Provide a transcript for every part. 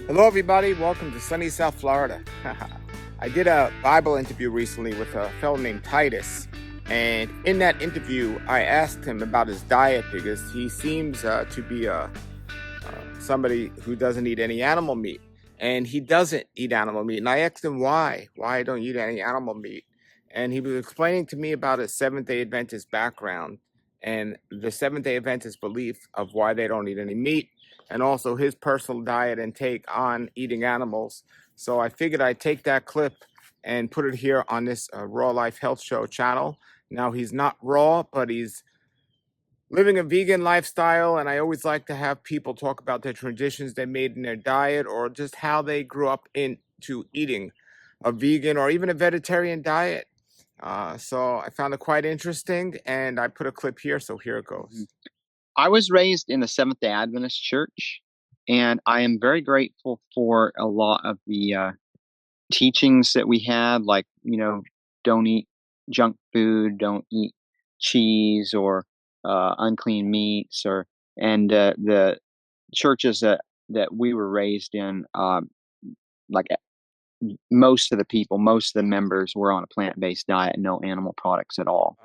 Hello, everybody. Welcome to sunny South Florida. I did a Bible interview recently with a fellow named Titus. And in that interview, I asked him about his diet because he seems to be somebody who doesn't eat any animal meat. And he doesn't eat animal meat. And I asked him why I don't eat any animal meat. And he was explaining to me about his Seventh-day Adventist background and the Seventh-day Adventist belief of why they don't eat any meat, and also his personal diet and take on eating animals. So I figured I'd take that clip and put it here on this Raw Life Health Show channel. Now, he's not raw, but he's living a vegan lifestyle, and I always like to have people talk about the traditions they made in their diet or just how they grew up into eating a vegan or even a vegetarian diet. So I found it quite interesting, and I put a clip here, so here it goes. I was raised in the Seventh-day Adventist church, and I am very grateful for a lot of the teachings that we had, like, don't eat junk food, don't eat cheese or unclean meats, and the churches that we were raised in, like most of the members were on a plant-based diet, no animal products at all.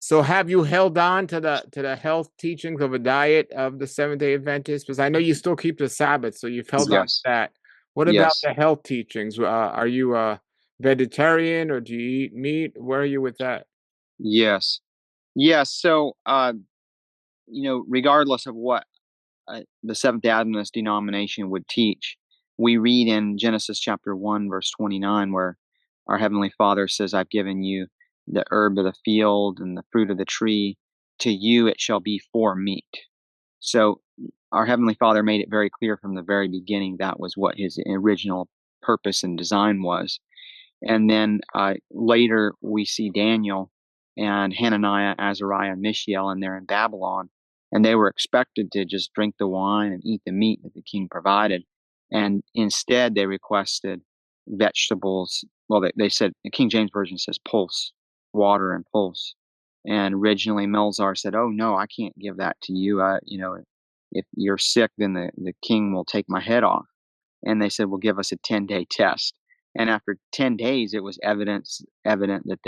So have you held on to the health teachings of a diet of the Seventh-day Adventists? Because I know you still keep the Sabbath, so you've held on to Yes, that. What about yes, the health teachings? Are you a vegetarian or do you eat meat? Where are you with that? yes, yes. So, regardless of what the Seventh-day Adventist denomination would teach, we read in Genesis chapter 1, verse 29, where our Heavenly Father says, I've given you the herb of the field and the fruit of the tree. To you it shall be for meat. So our Heavenly Father made it very clear from the very beginning that was what his original purpose and design was. And then later we see Daniel and Hananiah, Azariah, and Mishael, and they're in Babylon. And they were expected to just drink the wine and eat the meat that the king provided. And instead, they requested vegetables. Well, they said, the King James Version says pulse, water and pulse. And originally, Melzar said, oh, no, I can't give that to you. If you're sick, then the king will take my head off. And they said, well, give us a 10-day test. And after 10 days, it was evident that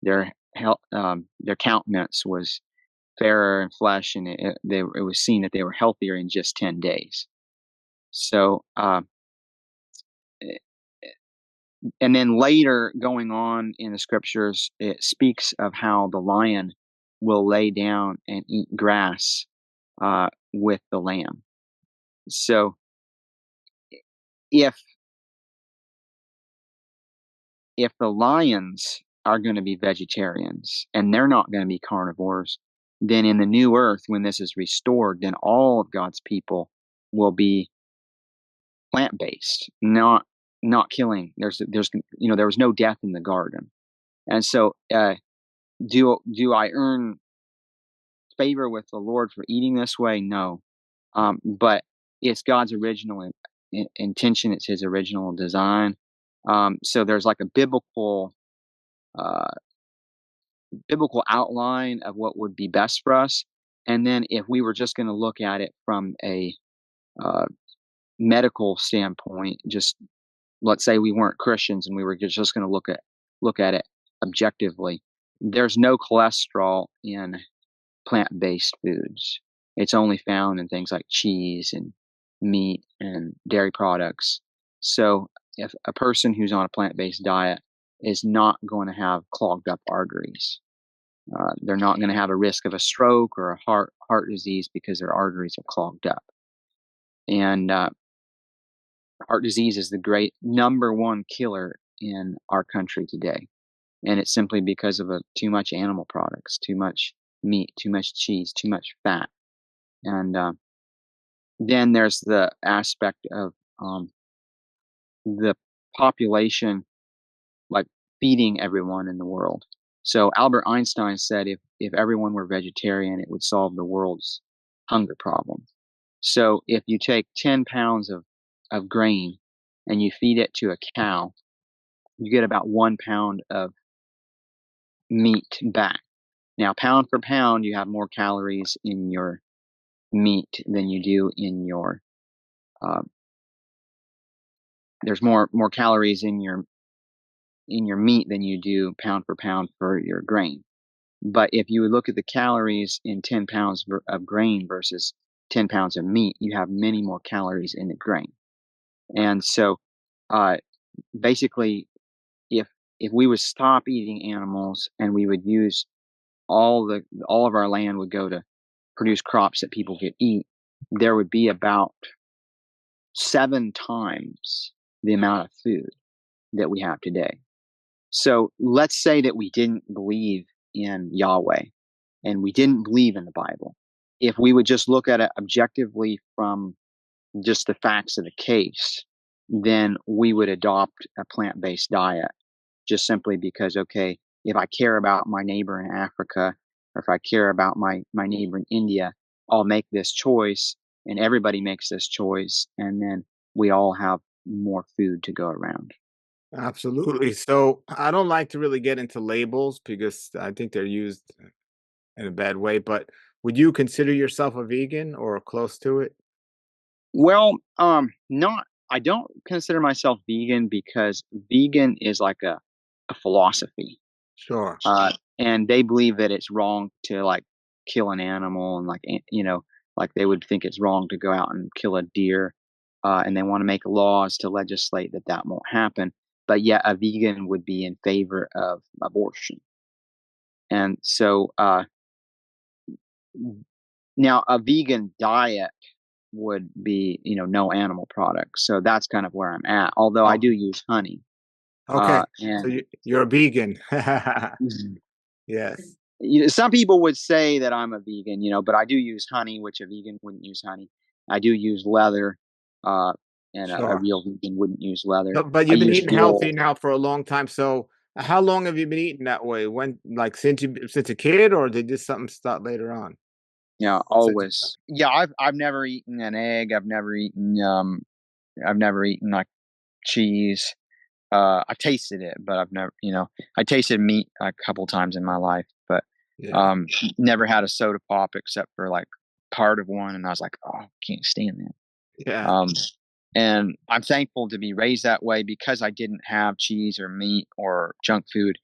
their health, their countenance was fairer in flesh, and it was seen that they were healthier in just 10 days. So, and then later, going on in the scriptures, it speaks of how the lion will lay down and eat grass with the lamb. So, if the lions are going to be vegetarians and they're not going to be carnivores, then in the new earth, when this is restored, then all of God's people will be plant-based, not killing. There was no death in the garden. And so do I earn favor with the Lord for eating this way? No. But it's God's original intention. It's his original design. So there's like a biblical outline of what would be best for us. And then if we were just going to look at it from a medical standpoint, just let's say we weren't Christians and we were just going to look at it objectively, there's no cholesterol in plant-based foods. It's only found in things like cheese and meat and dairy products. So if a person who's on a plant-based diet is not going to have clogged up arteries, they're not going to have a risk of a stroke or a heart disease because their arteries are clogged up. And heart disease is the great number one killer in our country today. And it's simply because of too much animal products, too much meat, too much cheese, too much fat. And then there's the aspect of the population, like feeding everyone in the world. So Albert Einstein said if everyone were vegetarian, it would solve the world's hunger problem. So if you take 10 pounds of grain and you feed it to a cow, you get about 1 pound of meat back. Now, pound for pound, you have more calories in your meat than you do in your uh, there's more calories in your meat than you do pound for pound for your grain. But if you look at the calories in 10 pounds of grain versus 10 pounds of meat, you have many more calories in the grain. And so, uh, basically, if we would stop eating animals and we would use all of our land would go to produce crops that people could eat, there would be about 7 times the amount of food that we have today. So let's say that we didn't believe in Yahweh and we didn't believe in the Bible. If we would just look at it objectively from just the facts of the case, then we would adopt a plant-based diet just simply because, okay, if I care about my neighbor in Africa, or if I care about my neighbor in India, I'll make this choice, and everybody makes this choice, and then we all have more food to go around. Absolutely. So I don't like to really get into labels because I think they're used in a bad way, but would you consider yourself a vegan or close to it? Well, not I don't consider myself vegan because vegan is like a philosophy. Sure. And they believe that it's wrong to like kill an animal and like like they would think it's wrong to go out and kill a deer, and they want to make laws to legislate that that won't happen. But yet, a vegan would be in favor of abortion, and so now a vegan diet would be no animal products. So that's kind of where I'm at. Although I Oh, do use honey, okay. So and you're a vegan. Yes. Some people would say that I'm a vegan, but I do use honey, which a vegan wouldn't use honey. I do use leather, uh, and a Sure. real vegan wouldn't use leather. But I you've been use eating healthy wool, now for a long time. So how long have you been eating that way? When, like, since a kid, or did this something start later on? Since a always. Yeah, I've never eaten an egg. I've never eaten like cheese. I've tasted it, but I've never, I tasted meat a couple times in my life, but Yeah. never had a soda pop except for like part of one, and I was like, oh, can't stand that. Yeah. And I'm thankful to be raised that way because I didn't have cheese or meat or junk food.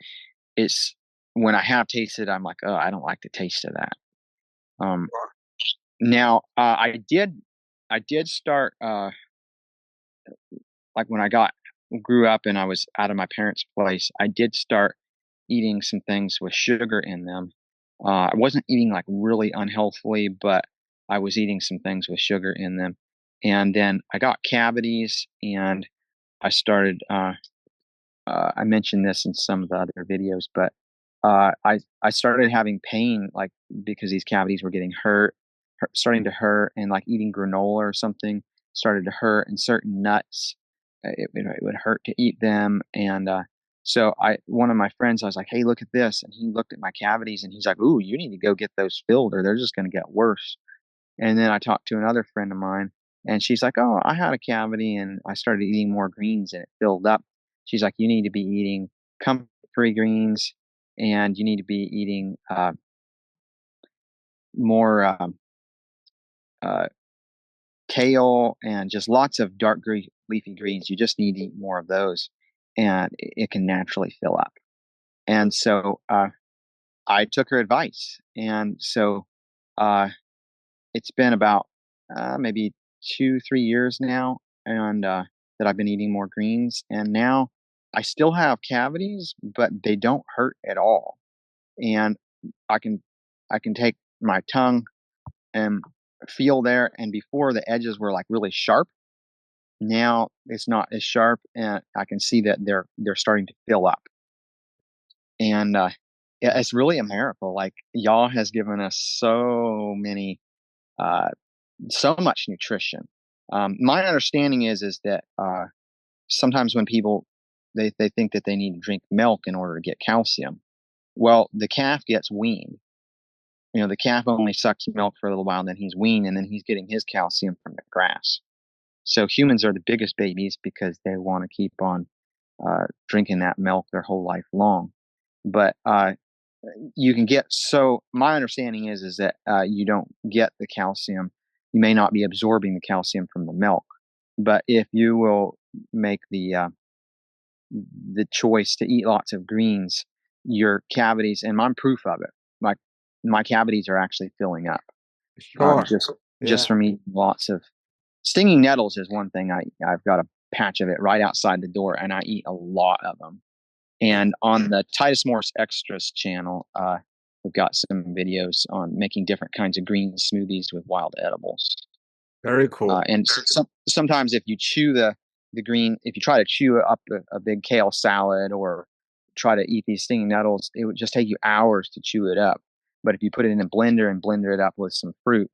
It's when I have tasted, I'm like, oh, I don't like the taste of that. Um, Now, I did start like when I grew up and I was out of my parents' place. I did start eating some things with sugar in them. I wasn't eating like really unhealthily, but I was eating some things with sugar in them. And then I got cavities, and I started. I mentioned this in some of the other videos, but I started having pain, like because these cavities were getting starting to hurt, and like eating granola or something started to hurt, and certain nuts, it would hurt to eat them, and so one of my friends, I was like, "Hey, look at this," and he looked at my cavities, and he's like, "Ooh, you need to go get those filled, or they're just going to get worse." And then I talked to another friend of mine, and she's like, "Oh, I had a cavity, and I started eating more greens, and it filled up." She's like, "You need to be eating comfrey greens, and you need to be eating more uh, kale, and just lots of dark green leafy greens. You just need to eat more of those, and it can naturally fill up." And so I took her advice, and so uh, it's been about maybe 2, 3 years now, and that I've been eating more greens, and now I still have cavities, but they don't hurt at all, and I can take my tongue and feel there, and before the edges were like really sharp. Now it's not as sharp, and I can see that they're starting to fill up, and yeah, it's really a miracle. Like y'all has given us uh, so much nutrition. My understanding is that sometimes when people they think that they need to drink milk in order to get calcium. Well, the calf gets weaned. The calf only sucks milk for a little while, and then he's weaned, and then he's getting his calcium from the grass. So humans are the biggest babies because they want to keep on drinking that milk their whole life long. But you can get so my understanding is that you don't get the calcium. You may not be absorbing the calcium from the milk, But if you will make the choice to eat lots of greens, your cavities, and I'm proof of it. My cavities are actually filling up. Sure. Just Yeah. from eating lots of stinging nettles is one thing. I've got a patch of it right outside the door, and I eat a lot of them. And on the Titus Morris Extras channel, we've got some videos on making different kinds of green smoothies with wild edibles. Very cool. And sometimes if you chew the green, if you try to chew up a big kale salad or try to eat these stinging nettles, it would just take you hours to chew it up. But if you put it in a blender and blender it up with some fruit,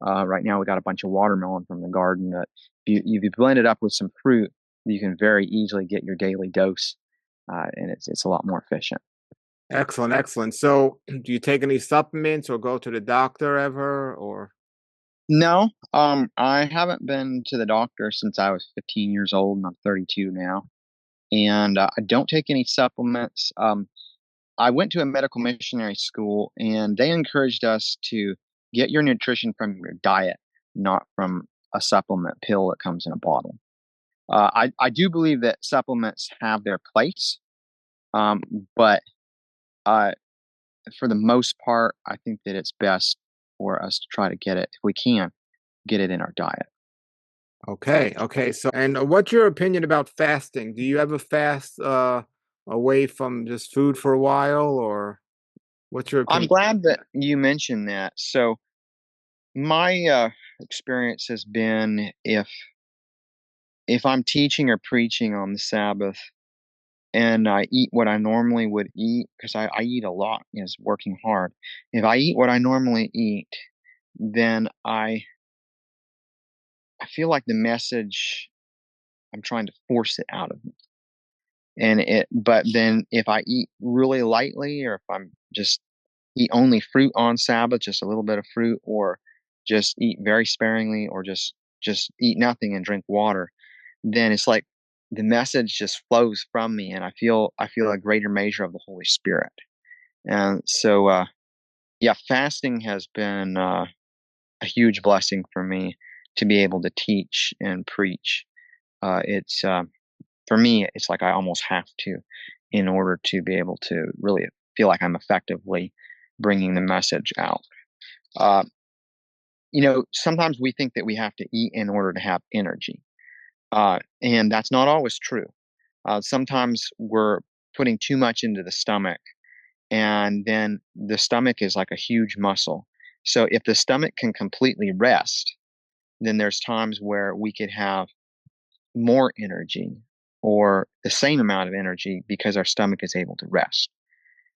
right now we got a bunch of watermelon from the garden that if you blend it up with some fruit, you can very easily get your daily dose, and it's a lot more efficient. Excellent, excellent. So, do you take any supplements or go to the doctor ever, or? No, I haven't been to the doctor since I was 15 years old, and I'm 32 now. And I don't take any supplements. I went to a medical missionary school, and they encouraged us to get your nutrition from your diet, not from a supplement pill that comes in a bottle. I do believe that supplements have their place, um, but uh, for the most part, I think that it's best for us to try to get it, if we can, get it in our diet. Okay, okay. So, and what's your opinion about fasting? Do you ever fast away from just food for a while, or what's your I'm opinion? glad that you mentioned that. So my experience has been if I'm teaching or preaching on the Sabbath and I eat what I normally would eat, because I eat a lot, is working hard. If I eat what I normally eat, then I feel like the message I'm trying to force it out of me. But then if I eat really lightly, or if I'm just eat only fruit on Sabbath, just a little bit of fruit, or just eat very sparingly, or just eat nothing and drink water, then it's like the message just flows from me, and I feel a greater measure of the Holy Spirit. And so, yeah, fasting has been a huge blessing for me to be able to teach and preach. It's For me, it's like I almost have to, in order to be able to really feel like I'm effectively bringing the message out. Uh, Sometimes we think that we have to eat in order to have energy, and that's not always true. Sometimes we're putting too much into the stomach, and then the stomach is like a huge muscle. So if the stomach can completely rest, then there's times where we could have more energy or the same amount of energy because our stomach is able to rest.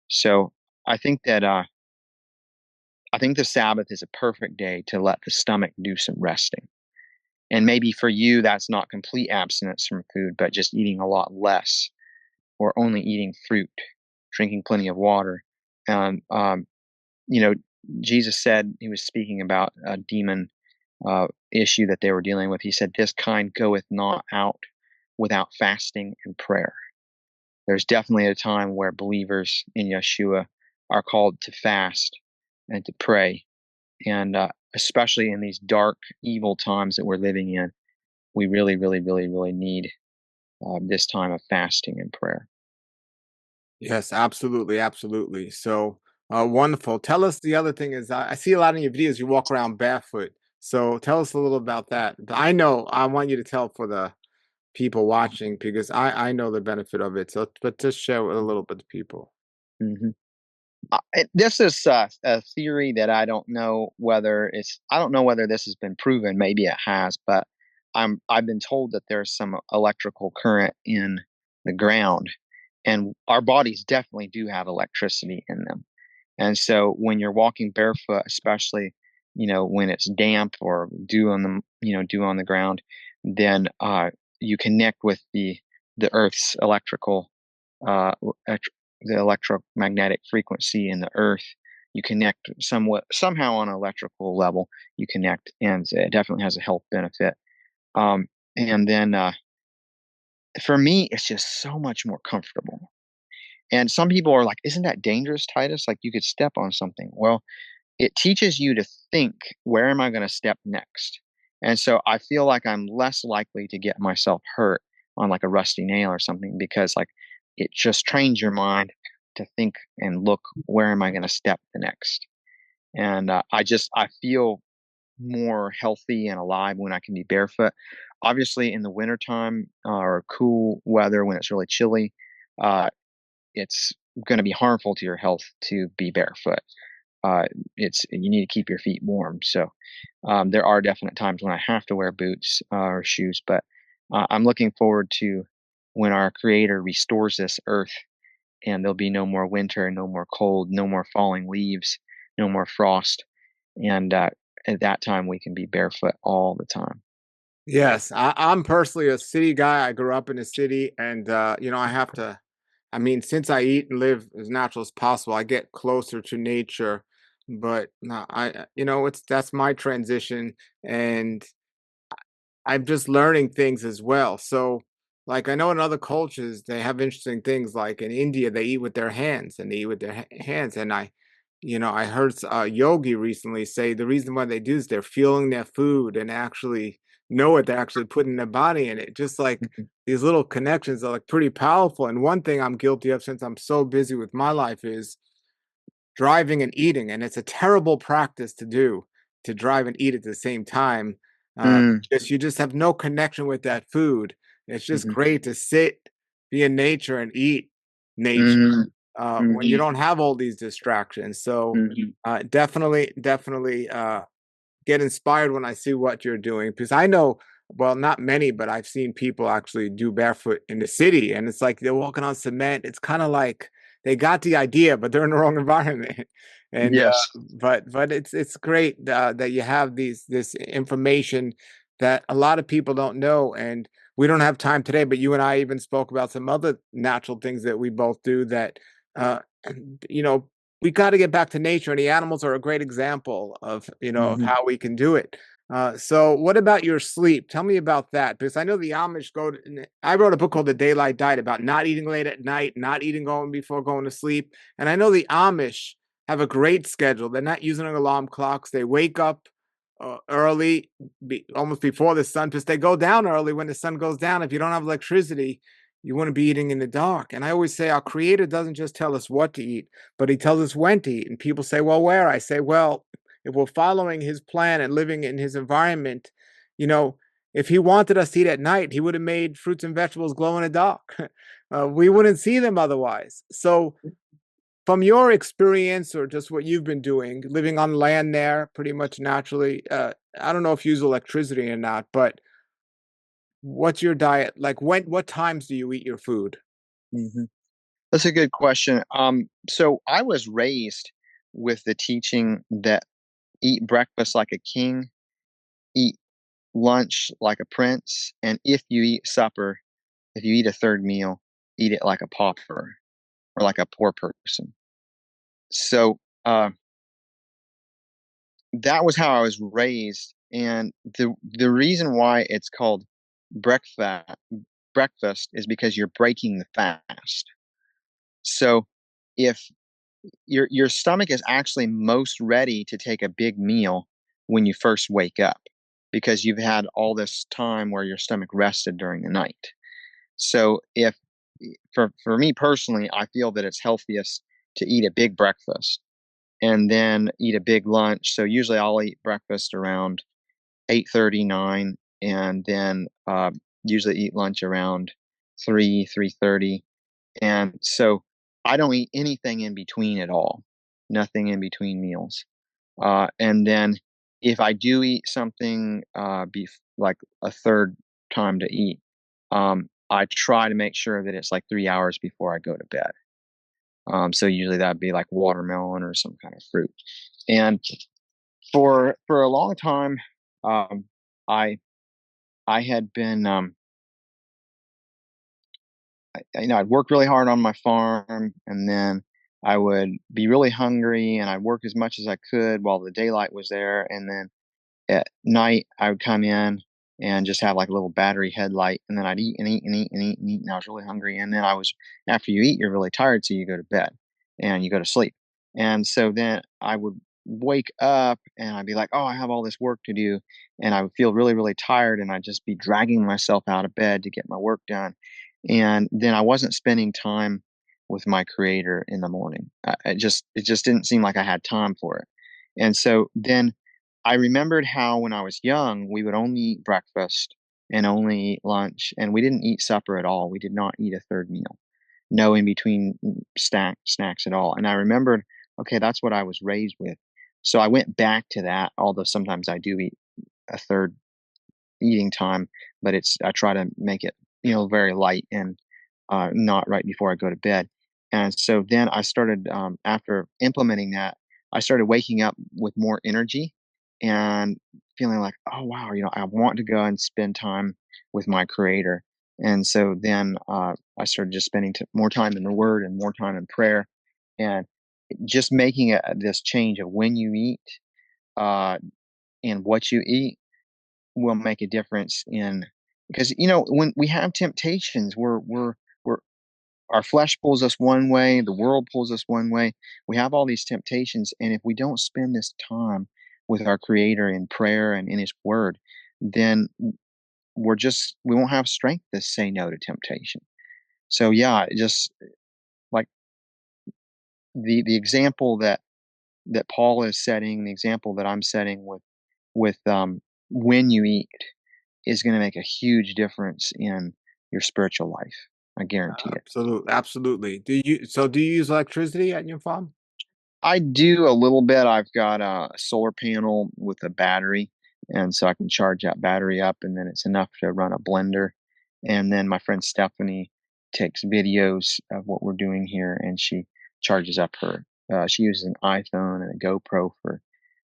So I think that I think the Sabbath is a perfect day to let the stomach do some resting. And maybe for you, that's not complete abstinence from food, but just eating a lot less, or only eating fruit, drinking plenty of water. And you know, Jesus said, he was speaking about a demon issue that they were dealing with. He said, "This kind goeth not out without fasting and prayer." There's definitely a time where believers in Yeshua are called to fast and to pray. And especially in these dark, evil times that we're living in, we really, really, really, really need this time of fasting and prayer. Yes, absolutely, absolutely. So, wonderful. Tell us the other thing is I see a lot in your videos you walk around barefoot. So tell us a little about that. I know I want you to tell for the people watching because I know the benefit of it. So, but just share with a little bit to people. hmm This is a theory that I don't know whether this has been proven. Maybe it has, but I've been told that there's some electrical current in the ground, and our bodies definitely do have electricity in them. And so when you're walking barefoot, especially, when it's damp or dew on the ground, then you connect with the Earth's uh, the electromagnetic frequency in the Earth. You connect somehow on an electrical level. You connect, and it definitely has a health benefit. And then for me, it's just so much more comfortable. And some people are like, "Isn't that dangerous, Titus? Like you could step on something." Well, it teaches you to think, where am I going to step next? And so I feel like I'm less likely to get myself hurt on like a rusty nail or something because like it just trains your mind to think and look, where am I going to step the next? And I feel more healthy and alive when I can be barefoot. Obviously, in the wintertime or cool weather when it's really chilly, uh, it's going to be harmful to your health to be barefoot. Uh, it's you need to keep your feet warm. So there are definite times when I have to wear boots or shoes, but I'm looking forward to when our Creator restores this earth and there'll be no more winter, no more cold, no more falling leaves, no more frost, and at that time we can be barefoot all the time. Yes, I'm personally a city guy. I grew up in a city, and you know, I have to. I mean, since I eat and live as natural as possible, I get closer to nature. But no, you know, it's that's my transition, and I'm just learning things as well. So, like, I know in other cultures they have interesting things. Like in India, they eat with their hands, and they eat with their hands. And you know, I heard a yogi recently say the reason why they do is they're feeling their food and actually know what they're actually putting in their body. And it just like Mhm. these little connections are like pretty powerful. And one thing I'm guilty of since I'm so busy with my life is driving and eating, and it's a terrible practice to do, to drive and eat at the same time, Mm, because you just have no connection with that food. It's just mhm, great to sit, be in nature, and eat nature, mhm, when you mhm, don't have all these distractions. So, mhm. definitely, get inspired when I see what you're doing because I know, well, not many, but I've seen people actually do barefoot in the city, and it's like they're walking on cement. It's kind of like they got the idea, but they're in the wrong environment. And Yes. but it's great that you have this information that a lot of people don't know, and we don't have time today. But you and I even spoke about some other natural things that we both do that uh, you know, we got to get back to nature, and the animals are a great example of of Mhm, how we can do it. So, what about your sleep? Tell me about that because I know the Amish go. I wrote a book called The Daylight Diet about not eating late at night, not eating going before going to sleep, and I know the Amish have a great schedule. They're not using alarm clocks. They wake up early, almost before the sun, because they go down early when the sun goes down. If you don't have electricity, you want to be eating in the dark. And I always say our Creator doesn't just tell us what to eat, but He tells us when to eat. And people say, well, where? I say, well, if we're following His plan and living in His environment, you know, if He wanted us to eat at night, He would have made fruits and vegetables glow in the dark. We wouldn't see them otherwise. So, from your experience or just what you've been doing, living on land there pretty much naturally, I don't know if you use electricity or not, but what's your diet like? What times do you eat your food? mhm. That's a good question. So I was raised with the teaching that eat breakfast like a king, eat lunch like a prince, and if you eat supper, if you eat a third meal, eat it like a pauper or like a poor person. So that was how I was raised, and the reason why it's called breakfast breakfast is because you're breaking the fast. So if your stomach is actually most ready to take a big meal when you first wake up because you've had all this time where your stomach rested during the night. So if for me personally, I feel that it's healthiest to eat a big breakfast and then eat a big lunch. So usually I'll eat breakfast around 8:39, and then usually eat lunch around 3:30, and so I don't eat anything in between at all, nothing in between meals. And then if I do eat something, like a third time to eat, I try to make sure that it's like 3 hours before I go to bed. So usually that'd be like watermelon or some kind of fruit. And for a long time, um, I I had been I'd work really hard on my farm, and then I would be really hungry, and I'd work as much as I could while the daylight was there, and then at night I would come in and just have like a little battery headlight, and then I'd eat and eat and eat and eat and eat, and I was really hungry, and then I was after you eat, you're really tired, so you go to bed and you go to sleep, and so then I would wake up and I'd be like, oh, I have all this work to do. And I would feel really, really tired. And I'd just be dragging myself out of bed to get my work done. And then I wasn't spending time with my creator in the morning. It just didn't seem like I had time for it. And so then I remembered how when I was young, we would only eat breakfast and only eat lunch, and we didn't eat supper at all. We did not eat a third meal, no in between snacks at all. And I remembered, okay, that's what I was raised with. So I went back to that, although sometimes I do eat a third eating time, but I try to make it, very light and not right before I go to bed. And so then I started, after implementing that, I started waking up with more energy and feeling like, oh wow, I want to go and spend time with my creator. And so then I started just spending more time in the Word and more time in prayer, and just making this change of when you eat uh, and what you eat will make a difference in, because when we have temptations, we're our flesh pulls us one way, the world pulls us one way. We have all these temptations, and if we don't spend this time with our creator in prayer and in his word, then we won't have strength to say no to temptation. So yeah, just like the example that Paul is setting, the example that I'm setting with when you eat is going to make a huge difference in your spiritual life. I guarantee it. Absolutely, absolutely. Do you use electricity at your farm? I do a little bit. I've got a solar panel with a battery, and so I can charge that battery up, and then it's enough to run a blender. And then my friend Stephanie takes videos of what we're doing here, and she charges up her. She uses an iPhone and a GoPro for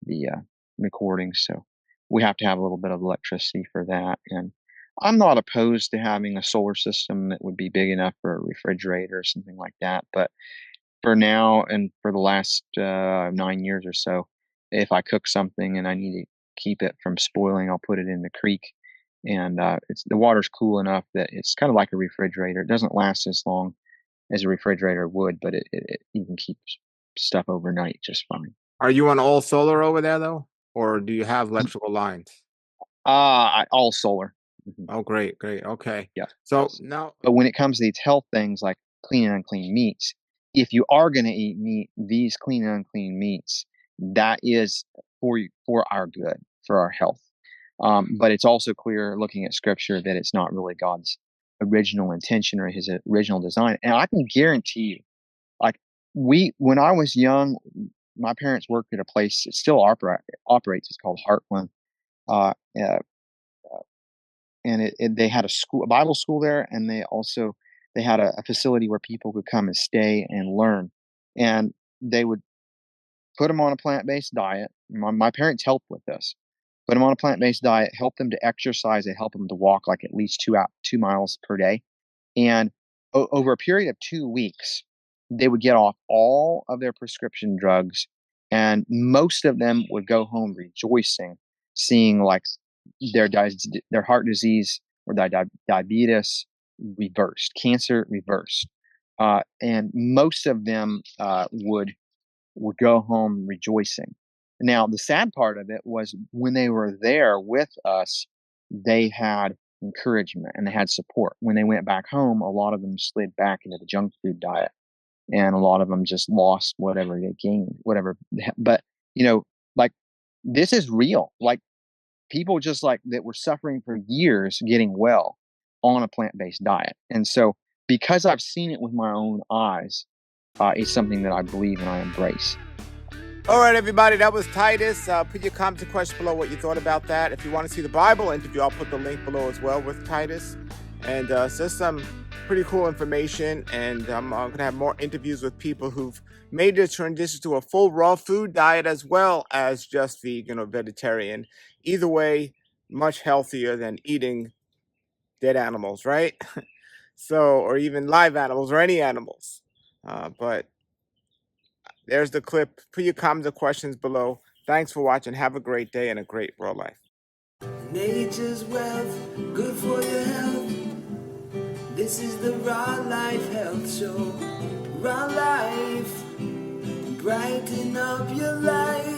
the recordings, so we have to have a little bit of electricity for that. And I'm not opposed to having a solar system that would be big enough for a refrigerator or something like that, but for now and for the last 9 years or so, if I cook something and I need to keep it from spoiling, I'll put it in the creek. And the water's cool enough that it's kind of like a refrigerator. It doesn't last as long as a refrigerator would, but you can keep stuff overnight just fine. Are you on all solar over there though, or do you have electrical lines? All solar. Mhm. Oh, great, great. Okay. Yeah. So now, But when it comes to these health things like clean and unclean meats, if you are going to eat meat, these clean and unclean meats, that is for our good, for our health. But it's also clear looking at scripture that it's not really God's original intention or his original design. And I can guarantee you, like when I was young, my parents worked at a place, it still operates. It's called Heartland. Uh, uh, and they had a Bible school there, and they had a facility where people could come and stay and learn. And they would put them on a plant-based diet. My parents helped with this. Put them on a plant-based diet, help them to exercise, and help them to walk like at least 2 miles per day. And over a period of 2 weeks, they would get off all of their prescription drugs, and most of them would go home rejoicing, seeing like their heart disease or diabetes reversed, cancer reversed, and most of them would go home rejoicing. Now, the sad part of it was when they were there with us, they had encouragement and they had support. When they went back home, a lot of them slid back into the junk food diet, and a lot of them just lost whatever they gained, whatever. But, like this is real. Like people just like that were suffering for years getting well on a plant-based diet. And so because I've seen it with my own eyes, it's something that I believe and I embrace. all right, everybody, that was Titus. Put your comments and questions below what you thought about that. If you want to see the Bible interview, I'll put the link below as well with Titus. And just some pretty cool information. And I'm going to have more interviews with people who've made the transition to a full raw food diet as well as just vegan or vegetarian. Either way, much healthier than eating dead animals, right? So, or even live animals or any animals. But there's the clip. Put your comments or questions below. Thanks for watching. Have a great day and a great raw life. Nature's wealth, good for your health. This is the Raw Life Health Show. Raw Life, brighten up your life.